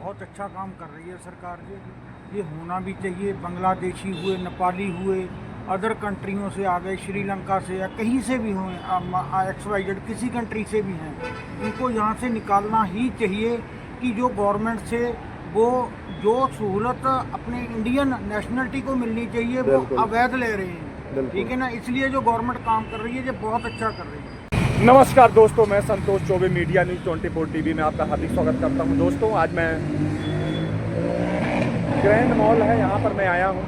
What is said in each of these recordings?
बहुत अच्छा काम कर रही है सरकार जी। ये होना भी चाहिए। बांग्लादेशी हुए, नेपाली हुए, अदर कंट्रियों से आ गए, श्रीलंका से या कहीं से भी हुए, XYZ किसी कंट्री से भी हैं, इनको यहाँ से निकालना ही चाहिए। कि जो गवर्नमेंट से वो जो सहूलत अपने इंडियन नेशनलिटी को मिलनी चाहिए वो अवैध ले रहे हैं। ठीक है ना, इसलिए जो गवर्नमेंट काम कर रही है ये बहुत अच्छा कर रही है। नमस्कार दोस्तों, मैं Santosh Choubey, media news 24 TV में आपका हार्दिक स्वागत करता हूं। दोस्तों, आज मैं ग्रैंड मॉल है, यहाँ पर मैं आया हूँ।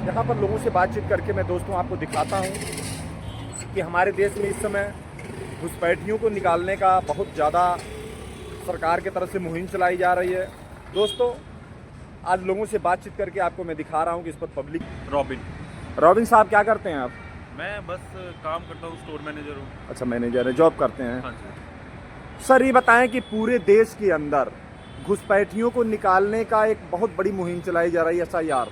यहाँ पर लोगों से बातचीत करके मैं दोस्तों आपको दिखाता हूँ कि हमारे देश में इस समय घुसपैठियों को निकालने का बहुत ज़्यादा सरकार की तरफ से मुहिम चलाई जा रही है। दोस्तों, आज लोगों से बातचीत करके आपको मैं दिखा रहा हूँ कि इस पर पब्लिक। रॉबिन साहब, क्या करते हैं आप? मैं बस काम करता हूँ, स्टोर मैनेजर हूँ। अच्छा, मैनेजर है, जॉब करते हैं। हाँ जी। सर, ये बताएं कि पूरे देश के अंदर घुसपैठियों को निकालने का एक बहुत बड़ी मुहिम चलाई जा रही है, SIR।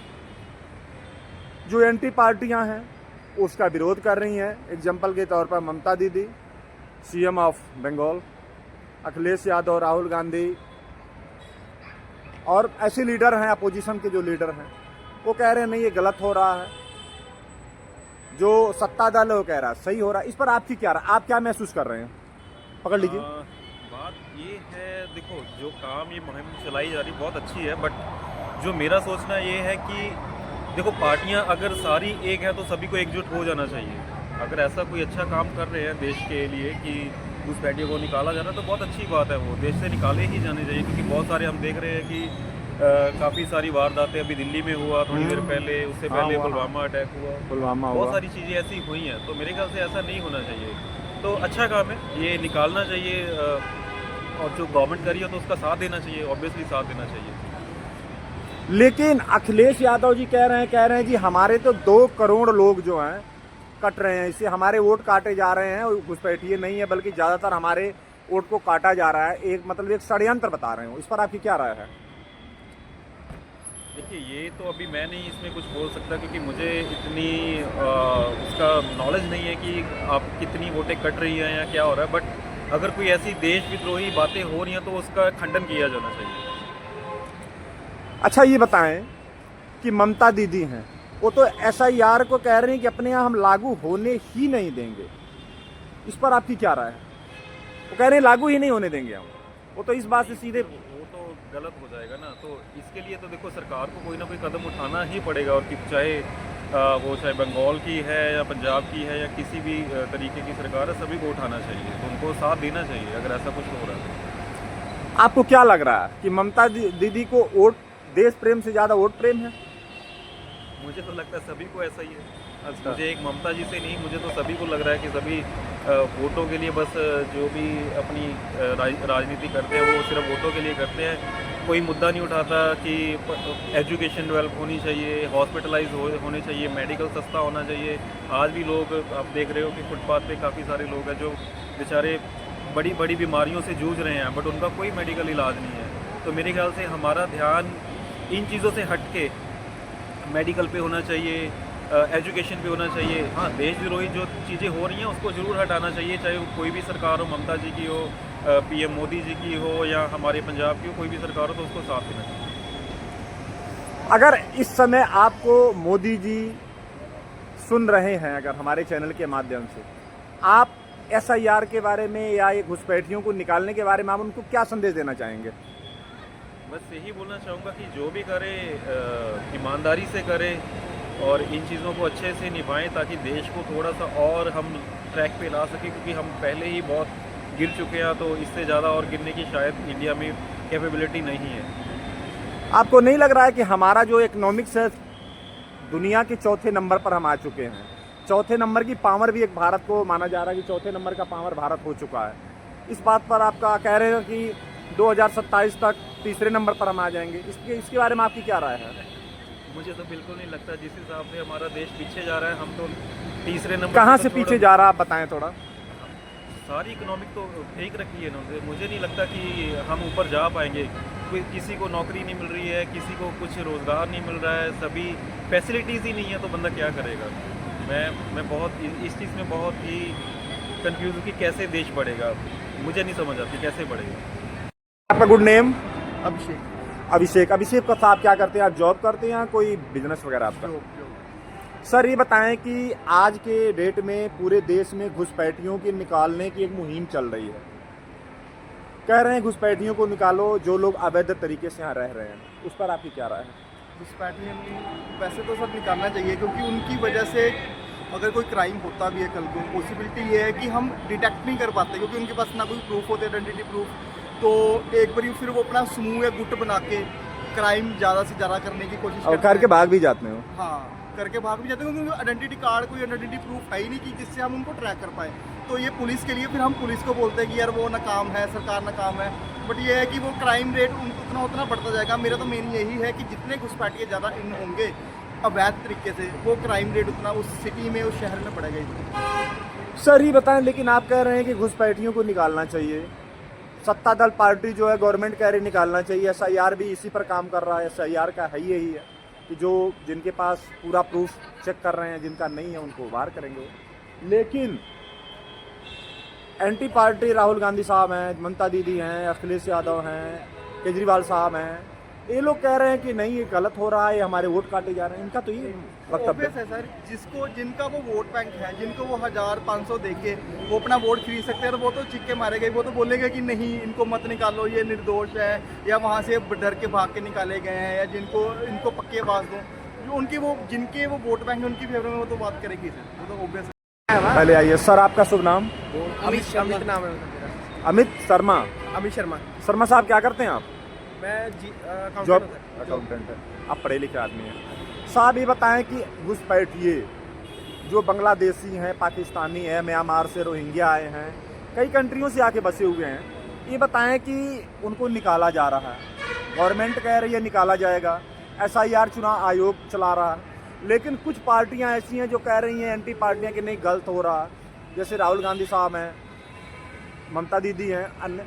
जो एंटी पार्टियां हैं उसका विरोध कर रही हैं। एग्जाम्पल के तौर पर ममता दीदी, CM ऑफ बंगाल, अखिलेश यादव, राहुल गांधी और ऐसे लीडर हैं, अपोजिशन के जो लीडर हैं, वो कह रहे हैं नहीं, ये गलत हो रहा है। जो सत्ता दल है वो कह रहा है सही हो रहा है। इस पर आपकी क्या राय, आप क्या महसूस कर रहे हैं? पकड़ लीजिए। बात ये है, देखो, जो काम ये मुहिम चलाई जा रही बहुत अच्छी है, बट जो मेरा सोचना ये है कि देखो, पार्टियां अगर सारी एक है तो सभी को एकजुट हो जाना चाहिए। अगर ऐसा कोई अच्छा काम कर रहे हैं देश के लिए कि घुसपैठियों को निकाला जा रहा है तो बहुत अच्छी बात है, वो देश से निकाले ही जाने चाहिए। क्योंकि बहुत सारे हम देख रहे हैं कि काफ़ी सारी वारदातें अभी दिल्ली में हुआ थोड़ी देर पहले, उससे पहले पुलवामा अटैक हुआ, बहुत सारी चीज़ें ऐसी हुई हैं। तो मेरे ख्याल से ऐसा नहीं होना चाहिए। तो अच्छा काम है, ये निकालना चाहिए। और जो गवर्नमेंट करी है तो उसका साथ देना चाहिए, ऑब्वियसली साथ देना चाहिए। लेकिन अखिलेश यादव जी कह रहे हैं जी हमारे तो 2 करोड़ लोग जो हैं कट रहे हैं, इससे हमारे वोट काटे जा रहे हैं। घुसपैठिए नहीं है, बल्कि ज़्यादातर हमारे वोट को काटा जा रहा है। एक षड्यंत्र बता रहे हो। इस पर आपकी क्या राय है? देखिए, ये तो अभी मैं नहीं इसमें कुछ बोल सकता, क्योंकि मुझे इतनी उसका नॉलेज नहीं है कि आप कितनी वोटें कट रही हैं या क्या हो रहा है। बट अगर कोई ऐसी देश विद्रोही बातें हो रही हैं तो उसका खंडन किया जाना चाहिए। अच्छा, ये बताएं कि ममता दीदी हैं, वो तो SIR को कह रहे हैं कि अपने यहाँ हम लागू होने ही नहीं देंगे। इस पर आपकी क्या राय है? वो कह रहे हैं लागू ही नहीं होने देंगे हम। वो तो इस बात से सीधे, वो तो गलत हो जाएगा ना। तो इसके लिए तो देखो, सरकार को कोई ना कोई कदम उठाना ही पड़ेगा। और कि चाहे वो चाहे बंगाल की है या पंजाब की है या किसी भी तरीके की सरकार है, सभी को उठाना चाहिए। तो उनको साथ देना चाहिए अगर ऐसा कुछ हो रहा है। आपको क्या लग रहा है कि ममता दीदी को वोट, देश प्रेम से ज़्यादा वोट प्रेम है? मुझे तो लगता है सभी को ऐसा ही है। अच्छा। मुझे एक ममता जी से नहीं, मुझे तो सभी को लग रहा है कि सभी वोटों के लिए, बस जो भी अपनी राजनीति करते हैं वो सिर्फ वोटों के लिए करते हैं। कोई मुद्दा नहीं उठाता कि एजुकेशन डेवलप होनी चाहिए, हॉस्पिटलाइज होने चाहिए, मेडिकल सस्ता होना चाहिए। आज भी लोग, आप देख रहे हो कि फुटपाथ पे काफ़ी सारे लोग हैं जो बेचारे बड़ी बड़ी बीमारियों से जूझ रहे हैं, बट उनका कोई मेडिकल इलाज नहीं है। तो मेरे ख्याल से हमारा ध्यान इन चीज़ों से हट के मेडिकल पे होना चाहिए, एजुकेशन पे होना चाहिए। हाँ, देश विरोधी जो चीज़ें हो रही हैं उसको ज़रूर हटाना चाहिए, चाहे वो कोई भी सरकार हो, ममता जी की हो, PM मोदी जी की हो या हमारे पंजाब की हो, कोई भी सरकार हो, तो उसको साथ देना चाहिए। अगर इस समय आपको मोदी जी सुन रहे हैं, अगर हमारे चैनल के माध्यम से, आप SIR के बारे में या ये घुसपैठियों को निकालने के बारे में आप उनको क्या संदेश देना चाहेंगे? बस यही बोलना चाहूँगा कि जो भी करे ईमानदारी से करे और इन चीज़ों को अच्छे से निभाएं, ताकि देश को थोड़ा सा और हम ट्रैक पे ला सकें। क्योंकि हम पहले ही बहुत गिर चुके हैं, तो इससे ज़्यादा और गिरने की शायद इंडिया में कैपेबिलिटी नहीं है। आपको नहीं लग रहा है कि हमारा जो इकोनॉमिक्स है दुनिया के 4थे नंबर पर हम आ चुके हैं? 4थे नंबर की पावर भी एक भारत को माना जा रहा है कि 4थे नंबर का पावर भारत हो चुका है। इस बात पर आपका कह रहे हैं कि 2027 तक 3रे नंबर पर हम आ जाएंगे। इसके बारे में आपकी क्या राय है? मुझे तो बिल्कुल नहीं लगता। जिस हिसाब से हमारा देश पीछे जा रहा है, हम तो 3रे नंबर। कहाँ से पीछे जा रहा है, आप बताएं थोड़ा। सारी इकोनॉमिक तो फेंक रखी है इन्होंने। मुझे नहीं लगता कि हम ऊपर जा पाएंगे। कोई, किसी को नौकरी नहीं मिल रही है, किसी को कुछ रोज़गार नहीं मिल रहा है, सभी फैसिलिटीज़ ही नहीं है, तो बंदा क्या करेगा। मैं बहुत इस चीज़ में बहुत ही कंफ्यूज हूँ कि कैसे देश बढ़ेगा। मुझे नहीं समझ आती कैसे बढ़ेगा। आपका गुड नेम? अभिषेक। अभिषेक का साहब क्या करते हैं? आप जॉब करते हैं या कोई बिजनेस वगैरह आपका? सर ये बताएं कि आज के डेट में पूरे देश में घुसपैठियों के निकालने की एक मुहिम चल रही है। कह रहे हैं घुसपैठियों को निकालो जो लोग अवैध तरीके से यहाँ रह रहे हैं, उस पर आपकी क्या राय है? घुसपैठियों वैसे तो सब निकालना चाहिए, क्योंकि उनकी वजह से अगर कोई क्राइम होता भी है कल को, पॉसिबिलिटी ये है कि हम डिटेक्ट नहीं कर पाते, क्योंकि उनके पास ना कोई प्रूफ होते, आइडेंटिटी प्रूफ। तो एक बार फिर वो अपना समूह या गुट बना के क्राइम ज़्यादा से ज़्यादा करने की कोशिश और करके भाग भी जाते हो? हाँ, करके भाग भी जाते हैं, क्योंकि आइडेंटिटी कार्ड, कोई आइडेंटिटी प्रूफ है ही नहीं कि जिससे हम उनको ट्रैक कर पाए। तो ये पुलिस के लिए, फिर हम पुलिस को बोलते हैं कि यार वो नाकाम है, सरकार नाकाम है। बट ये है कि वो क्राइम रेट उतना बढ़ता जाएगा। मेरा तो मेन यही है कि जितने घुसपैठिए ज़्यादा इन होंगे अवैध तरीके से, वो क्राइम रेट उतना उस सिटी में, उस शहर में बढ़ेगा ही। सर ही बताएं, लेकिन आप कह रहे हैं कि घुसपैठियों को निकालना चाहिए, सत्ता दल पार्टी जो है गवर्नमेंट कह रही निकालना चाहिए, SIR भी इसी पर काम कर रहा है। SIR का है यही है कि जो जिनके पास पूरा प्रूफ चेक कर रहे हैं, जिनका नहीं है उनको बाहर करेंगे। लेकिन एंटी पार्टी राहुल गांधी साहब हैं, ममता दीदी हैं, अखिलेश यादव हैं, केजरीवाल साहब हैं, ये लोग कह रहे हैं कि नहीं ये गलत हो रहा है, ये हमारे वोट काटे जा रहे हैं। इनका तो ये वक्तव्य ऑब्वियस है सर, जिनका वो वोट बैंक है, जिनको वो 1000-500 देके वो अपना वोट खरीद सकते हैं, तो वो तो चिक्के मारेंगे, वो तो बोलेंगे कि नहीं इनको मत निकालो, ये निर्दोष है, या वहाँ से डर के भाग के निकाले गए हैं, या इनको पक्की आवाज़ दो। जो जिनके वो वोट बैंक है उनकी फेवर में वो तो बात करेगी सर, वो तो ऑब्वियस है। पहले आइए सर, आपका शुभ नाम? अमित नाम है मेरा। अमित शर्मा। अमित शर्मा। शर्मा साहब क्या करते हैं आप? मैं जॉब अकाउंटेंट है। आप पढ़े लिखे आदमी हैं साहब। ये बताएं कि घुसपैठिए जो बांग्लादेशी हैं, पाकिस्तानी हैं, म्यांमार से रोहिंग्या आए हैं, कई कंट्रियों से आके बसे हुए हैं, ये बताएं कि उनको निकाला जा रहा है। गवर्नमेंट कह रही है निकाला जाएगा, SIR चुनाव आयोग चला रहा है, लेकिन कुछ पार्टियां ऐसी हैं जो कह रही हैं, एंटी पार्टियां, कि नहीं गलत हो रहा, जैसे राहुल गांधी साहब हैं, ममता दीदी हैं, अन्य।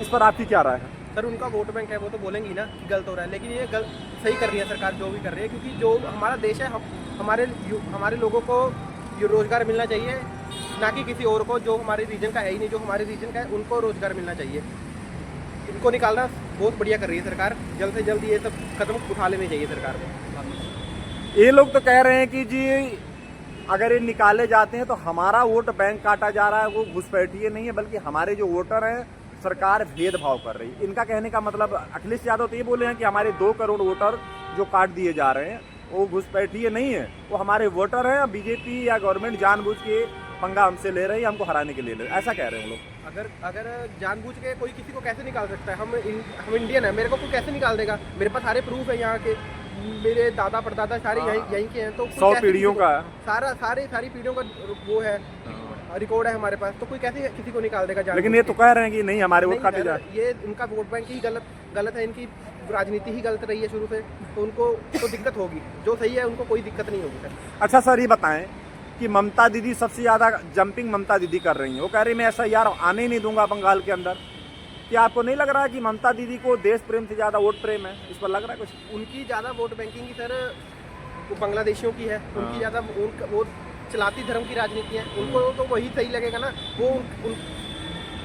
इस पर आपकी क्या राय है? सर उनका वोट बैंक है, वो तो बोलेंगी ना कि गलत हो रहा है, लेकिन ये गलत सही कर रही है सरकार जो भी कर रही है, क्योंकि जो हमारा देश है, हमारे लोगों को रोज़गार मिलना चाहिए, ना कि किसी और को जो हमारे रीजन का है ही नहीं। जो हमारे रीजन का है उनको रोज़गार मिलना चाहिए। इनको निकालना बहुत बढ़िया कर रही है सरकार, जल्द से जल्द ये सब कदम उठा लेने चाहिए सरकार को। ये लोग तो कह रहे हैं कि जी अगर ये निकाले जाते हैं तो हमारा वोट बैंक काटा जा रहा है, वो घुसपैठिए नहीं है, बल्कि हमारे जो वोटर हैं सरकार भेदभाव कर रही है। इनका कहने का मतलब, अखिलेश यादव तो ये बोले हैं कि हमारे 2 करोड़ वोटर जो काट दिए जा रहे हैं वो घुसपैठिए नहीं है, वो हमारे वोटर हैं। बीजेपी या गवर्नमेंट जानबूझ के पंगा हमसे ले रही है, हमको हराने के लिए ले रही है, ऐसा कह रहे हैं लोग। अगर जानबूझ के कोई किसी को कैसे निकाल सकता है? हम इंडियन है, मेरे को कोई कैसे निकाल देगा? मेरे पास सारे प्रूफ है यहाँ के, मेरे दादा परदादा सारे यहीं के हैं, तो 100 पीढ़ियों का सारी पीढ़ियों का वो है, रिकॉर्ड है हमारे पास, तो कोई कैसे किसी को निकाल देगा? लेकिन ये तो कह रहे हैं कि नहीं हमारे वोट काटे जाए। ये इनका वोट बैंक ही गलत है, इनकी राजनीति ही गलत रही है शुरू से, तो उनको तो दिक्कत होगी। जो सही है उनको कोई दिक्कत नहीं होगी सर। अच्छा सर ये बताएं कि ममता दीदी सबसे ज़्यादा जंपिंग ममता दीदी कर रही हैं, वो कह रही मैं SIR आने ही नहीं दूंगा बंगाल के अंदर। क्या आपको नहीं लग रहा है कि ममता दीदी को देश प्रेम से ज़्यादा वोट प्रेम है? इस पर लग रहा है कुछ? उनकी ज़्यादा वोट बैंकिंग की सर वो बांग्लादेशियों की है, उनकी ज़्यादा वो चलाती धर्म की राजनीति है, उनको तो वही सही लगेगा ना। वो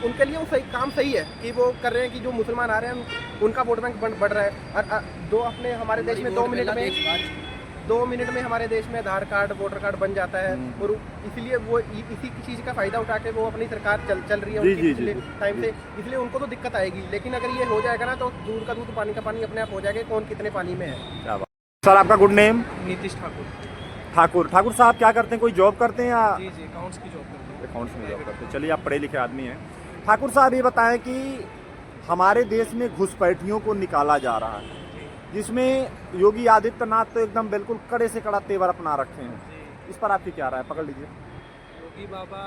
उनके लिए वो सही काम सही है कि वो कर रहे हैं कि जो मुसलमान आ रहे हैं उनका वोट बैंक बढ़ रहा है। और अपने हमारे देश में 2 मिनट में हमारे देश में आधार कार्ड, वोटर कार्ड बन जाता है, और इसलिए वो इसी चीज़ का फ़ायदा उठा के वो अपनी सरकार चल रही है उनकी पिछले टाइम से, इसलिए उनको तो दिक्कत आएगी। लेकिन अगर ये हो जाएगा ना तो दूध का दूध पानी का पानी अपने आप हो जाएगा, कौन कितने पानी में है। सर आपका गुड नेम? नीतीश ठाकुर साहब क्या करते हैं? कोई जॉब करते हैं या? जी अकाउंट्स की जॉब करते हैं। अकाउंट्स में जॉब करते हैं। चलिए आप पढ़े लिखे आदमी हैं। ठाकुर साहब ये बताएं कि हमारे देश में घुसपैठियों को निकाला जा रहा है, जिसमें योगी आदित्यनाथ तो एकदम बिल्कुल कड़े से कड़ा तेवर अपना रखे हैं, इस पर आपकी क्या राय? पकड़ लीजिए। योगी बाबा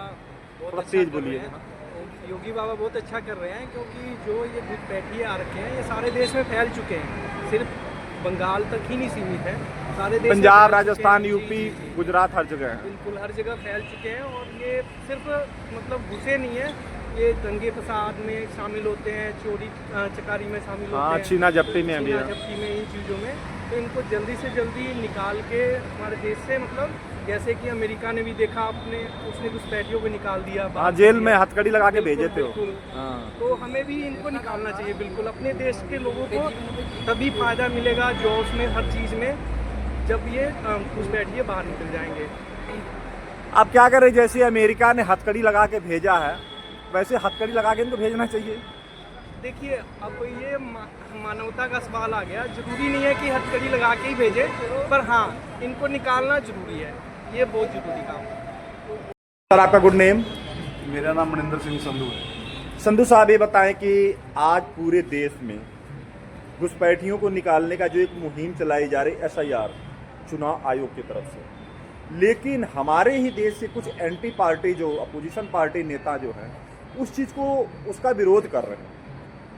थोड़ा तेज बोलिए। योगी बाबा बहुत अच्छा कर रहे हैं, क्योंकि जो ये घुसपैठिए आ रखे हैं ये सारे देश में फैल चुके हैं, सिर्फ बंगाल तक ही नहीं सीमित है, सारे देश पंजाब, राजस्थान, यूपी, गुजरात, हर जगह है। बिल्कुल हर जगह फैल चुके हैं। और ये सिर्फ मतलब घुसे नहीं है, ये दंगे फसाद में शामिल होते हैं, चोरी चकारी में शामिल होते हैं, छीना झपटी में भी, छीना झपटी में, इन चीज़ों में। तो इनको जल्दी से जल्दी निकाल के हमारे देश से मतलब जैसे कि अमेरिका ने भी देखा, आपने उसने घुसपैठियों को निकाल दिया हाँ, बाहर जेल किया। में हथकड़ी लगा के बिल्कुल, भेजे थे वो। बिल्कुल। हाँ। तो हमें भी इनको निकालना चाहिए बिल्कुल। अपने देश के लोगों को तभी फ़ायदा मिलेगा जॉब्स में, हर चीज़ में, जब ये घुसपैठिए बाहर निकल जाएंगे। आप क्या करें, जैसे अमेरिका ने हथकड़ी लगा के भेजा है वैसे हथकड़ी लगा के इनको भेजना चाहिए। देखिए, अब ये मानवता का सवाल आ गया। जरूरी नहीं है कि हथकड़ी लगा के ही भेजे, पर हाँ, इनको निकालना जरूरी है। ये बहुत जरूरी काम है। सर, आपका गुड नेम? मेरा नाम मनिंदर सिंह संधू है। संधू साहब, ये बताएं कि आज पूरे देश में घुसपैठियों को निकालने का जो एक मुहिम चलाई जा रही SIR चुनाव आयोग की तरफ से, लेकिन हमारे ही देश से कुछ एंटी पार्टी जो अपोजिशन पार्टी नेता जो हैं उस चीज़ को उसका विरोध कर रहे हैं,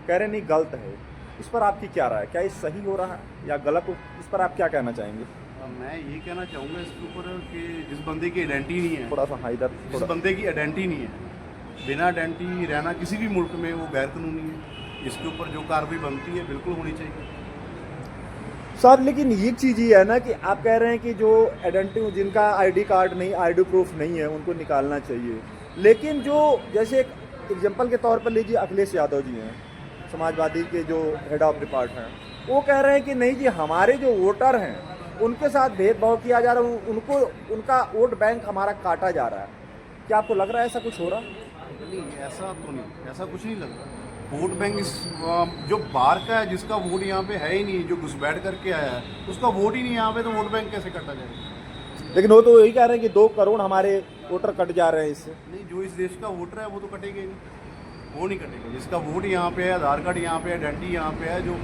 कह रहे नहीं गलत है। इस पर आपकी क्या राय है? क्या ये सही हो रहा है या गलत हो? इस पर आप क्या कहना चाहेंगे? मैं ये कहना चाहूँगा इसके ऊपर कि जिस बंदे की आइडेंटिटी नहीं है, थोड़ा सा हाँ इधर जिस थोड़ा। बंदे की आइडेंटिटी नहीं है, बिना आइडेंटिटी रहना किसी भी मुल्क में वो गैर कानूनी है। इसके ऊपर जो कार्रवाई बनती है बिल्कुल होनी चाहिए। सर, लेकिन ये चीज़ ये है ना कि आप कह रहे हैं कि जो आइडेंटिटी, जिनका ID कार्ड नहीं, ID प्रूफ नहीं है, उनको निकालना चाहिए। लेकिन जो जैसे एक एग्जाम्पल के तौर पर लीजिए, अखिलेश यादव जी हैं, समाजवादी के जो हेड ऑफ डिपार्ट हैं, वो कह रहे हैं कि नहीं जी, हमारे जो वोटर हैं उनके साथ भेदभाव किया जा रहा है, उनको उनका वोट बैंक हमारा काटा जा रहा है। क्या आपको लग रहा है ऐसा कुछ हो रहा? नहीं, ऐसा तो नहीं, ऐसा कुछ नहीं लग रहा। वोट बैंक इस जो बाहर का है, जिसका वोट यहाँ पे है ही नहीं, जो घुसपैठ करके आया है, उसका वोट ही नहीं यहाँ पे, तो वोट बैंक कैसे कटा जाएगा? लेकिन वो तो यही कह रहे हैं कि 2 करोड़ हमारे वोटर कट जा रहे हैं इससे। नहीं, जो इस देश का वोटर है वो तो कटेगा ही नहीं, वो नहीं कटेगा। जिसका वोट यहाँ पे है, आधार कार्ड यहाँ पे है, आइडेंटिटी यहाँ पे है, जो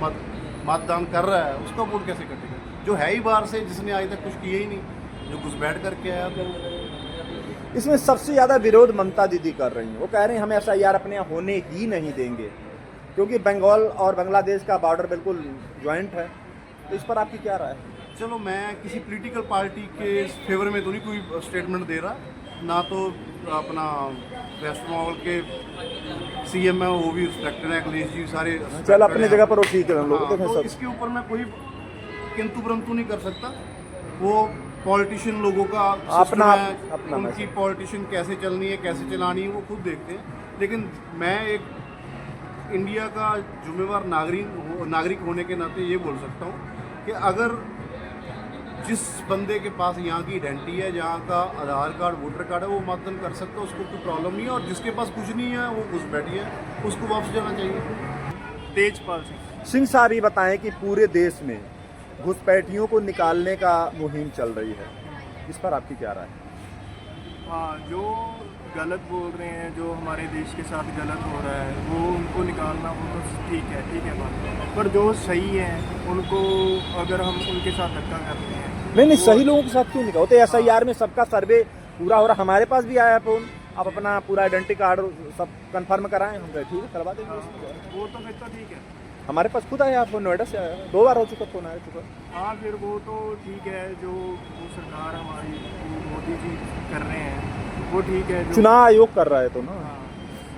मतदान कर रहा है, उसका वोट कैसे कटेगा? जो है ही बाहर से, जिसने आज तक कुछ किया ही नहीं, जो घुसपैठ करके आया, तो इसमें सबसे ज़्यादा विरोध ममता दीदी कर रही हैं। वो कह रही हैं हम SIR अपने यहाँ होने ही नहीं देंगे, क्योंकि बंगाल और बांग्लादेश का बॉर्डर बिल्कुल ज्वाइंट है। तो इस पर आपकी क्या राय है? चलो, मैं किसी पॉलिटिकल पार्टी के फेवर में तो नहीं कोई स्टेटमेंट दे रहा, ना तो अपना वेस्ट बंगाल के CM है वो भी रिस्पेक्टेड है, अखिलेश जी सारे चल अपनी जगह पर वो ठीक है, हम लोग हाँ, देखें तो सब। इसके ऊपर मैं कोई किंतु परंतु नहीं कर सकता। वो पॉलिटिशियन लोगों का अपना system है, अपना उनकी मैसेज। पॉलिटिशियन कैसे चलनी है, कैसे चलानी है, वो खुद देखते हैं। लेकिन मैं एक इंडिया का जिम्मेवार नागरिक होने के नाते ये बोल सकता हूँ कि अगर जिस बंदे के पास यहाँ की आइडेंटिटी है, जहाँ का आधार कार्ड, वोटर कार्ड है, वो मतदान कर सकता है, उसको कोई प्रॉब्लम नहीं है। और जिसके पास कुछ नहीं है, वो घुसपैठी है, उसको वापस जाना चाहिए। तेजपाल सिंह साहब, ये बताएं कि पूरे देश में घुसपैठियों को निकालने का मुहिम चल रही है, इस पर आपकी क्या राय है? हाँ, जो गलत बोल रहे हैं, जो हमारे देश के साथ गलत हो रहा है, वो उनको निकालना वो तो ठीक है बात, पर जो सही है उनको अगर हम उनके साथ धक्का करते हैं। नहीं, सही लोगों के साथ क्यों निकालते? SIR में सबका सर्वे पूरा हो रहा, हमारे पास भी आया है फोन, आप अपना पूरा आइडेंटिटी कार्ड सब कंफर्म कराएं, हम कहे ठीक है करवा देंगे। वो तो फिर तो ठीक है। हमारे पास खुद आया फोन, नोएडा से आया, 2 बार हो चुका फोन आ चुका। हाँ, फिर वो तो ठीक है, जो वो सरकार हमारी मोदी जी कर रहे हैं वो ठीक है। जो चुनाव आयोग कर रहा है तो ना।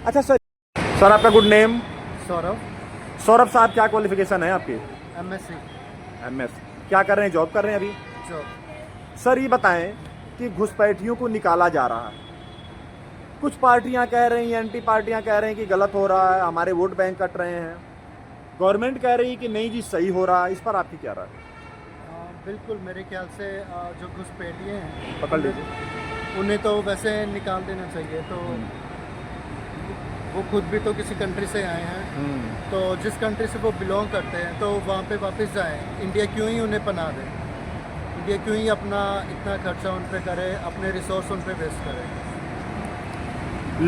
अच्छा सर, आपका गुड नेम? सौरभ साहब, क्या क्वालिफिकेशन है आपकी? MSc MS। क्या कर रहे हैं, जॉब कर रहे हैं अभी? जॉब। सर, ये बताएं कि घुसपैठियों को निकाला जा रहा है, कुछ पार्टियां कह रही हैं, एंटी पार्टियां कह रही हैं कि गलत हो रहा है, हमारे वोट बैंक कट रहे हैं, गवर्नमेंट कह रही है कि नहीं जी सही हो रहा है। इस पर आपकी क्या राय है? बिल्कुल, मेरे ख्याल से जो घुसपैठिए हैं पकड़ लीजिए। उन्हें तो वैसे निकाल देना चाहिए। तो वो खुद भी तो किसी कंट्री से आए हैं, तो जिस कंट्री से वो बिलोंग करते हैं तो वहाँ पे वापस जाएं। इंडिया क्यों ही उन्हें पनाह दें? इंडिया क्यों ही अपना इतना खर्चा उन पे करे, अपने रिसोर्स उन पे वेस्ट करे?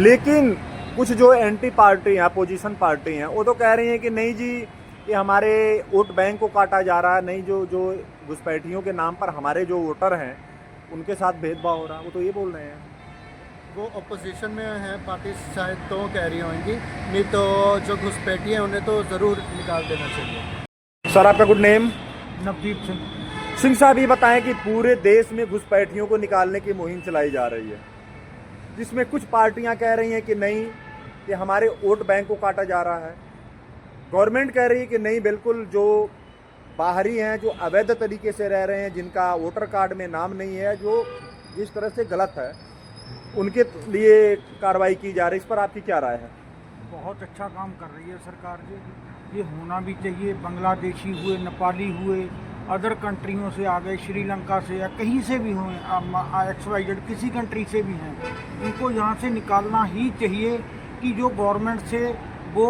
लेकिन कुछ जो एंटी पार्टी हैं, अपोजिशन पार्टी हैं, वो तो कह रही हैं कि नहीं जी, ये हमारे वोट बैंक को काटा जा रहा है, नहीं जो घुसपैठियों के नाम पर हमारे जो वोटर हैं उनके साथ भेदभाव हो रहा है, वो तो ये बोल रहे हैं। वो अपोजिशन में हैं पार्टी, शायद तो कह रही होंगी, नहीं तो जो घुसपैठी हैं उन्हें तो ज़रूर निकाल देना चाहिए। सर, आपका गुड नेम? नवदीप सिंह। सिंह साहब, ये बताएं कि पूरे देश में घुसपैठियों को निकालने की मुहिम चलाई जा रही है, जिसमें कुछ पार्टियां कह रही हैं कि नहीं, कि हमारे वोट बैंक को काटा जा रहा है, गवर्नमेंट कह रही है कि नहीं, बिल्कुल जो बाहरी हैं, जो अवैध तरीके से रह रहे हैं, जिनका वोटर कार्ड में नाम नहीं है, जो इस तरह से गलत है, उनके लिए कार्रवाई की जा रही है, इस पर आपकी क्या राय है? बहुत अच्छा काम कर रही है सरकार जी, ये होना भी चाहिए। बांग्लादेशी हुए, नेपाली हुए, अदर कंट्रियों से आ गए, श्रीलंका से या कहीं से भी हुए, XYZ किसी कंट्री से भी हैं, इनको यहाँ से निकालना ही चाहिए कि जो गवर्नमेंट से वो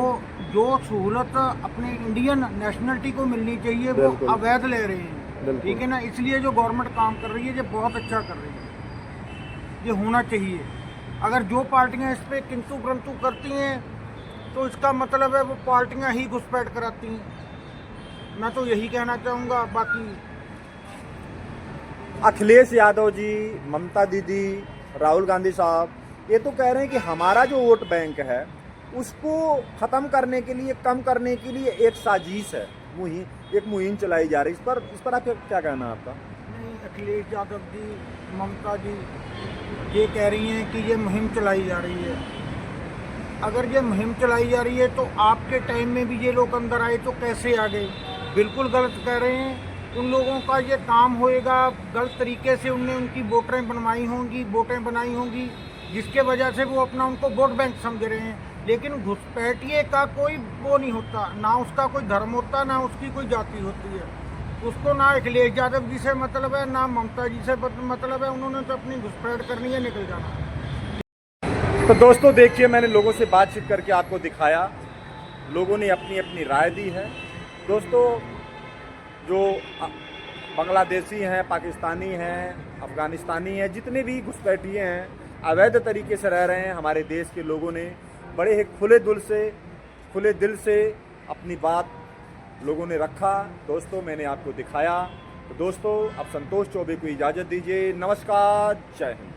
जो सहूलत अपने इंडियन नेशनलिटी को मिलनी चाहिए वो बिल्कुल। अवैध ले रहे हैं, बिल्कुल। ठीक है ना। इसलिए जो गवर्नमेंट काम कर रही है ये बहुत अच्छा कर रही है, ये होना चाहिए। अगर जो पार्टियां इस पर किंतु परंतु करती हैं तो इसका मतलब है वो पार्टियां ही घुसपैठ कराती हैं। मैं तो यही कहना चाहूँगा। बाकी अखिलेश यादव जी, ममता दीदी, राहुल गांधी साहब ये तो कह रहे हैं कि हमारा जो वोट बैंक है उसको ख़त्म करने के लिए, कम करने के लिए एक साजिश है, एक मुहिम चलाई जा रही है। इस पर आप क्या कहना है आपका? नहीं, अखिलेश यादव जी, ममता जी ये कह रही हैं कि ये मुहिम चलाई जा रही है। अगर ये मुहिम चलाई जा रही है तो आपके टाइम में भी ये लोग अंदर आए तो कैसे आ गए? बिल्कुल गलत कह रहे हैं। उन लोगों का ये काम होएगा, गलत तरीके से उनने उनकी वोटें बनाई होंगी, जिसके वजह से वो अपना उनको वोट बैंक समझ रहे हैं। लेकिन घुसपैठिए का कोई वो नहीं होता, ना उसका कोई धर्म होता, ना उसकी कोई जाति होती है। उसको ना अखिलेश यादव जी से मतलब है, ना ममता जी से मतलब है। उन्होंने तो अपनी घुसपैठ करनी है, निकल जाना। तो दोस्तों देखिए, मैंने लोगों से बातचीत करके आपको दिखाया, लोगों ने अपनी अपनी राय दी है। दोस्तों जो बांग्लादेशी हैं, पाकिस्तानी हैं, अफ़गानिस्तानी हैं, जितने भी घुसपैठिए हैं, अवैध तरीके से रह रहे हैं, हमारे देश के लोगों ने बड़े ही खुले दिल से अपनी बात लोगों ने रखा। दोस्तों मैंने आपको दिखाया। तो दोस्तों अब संतोष चौबे को इजाज़त दीजिए। नमस्कार, जय हिंद।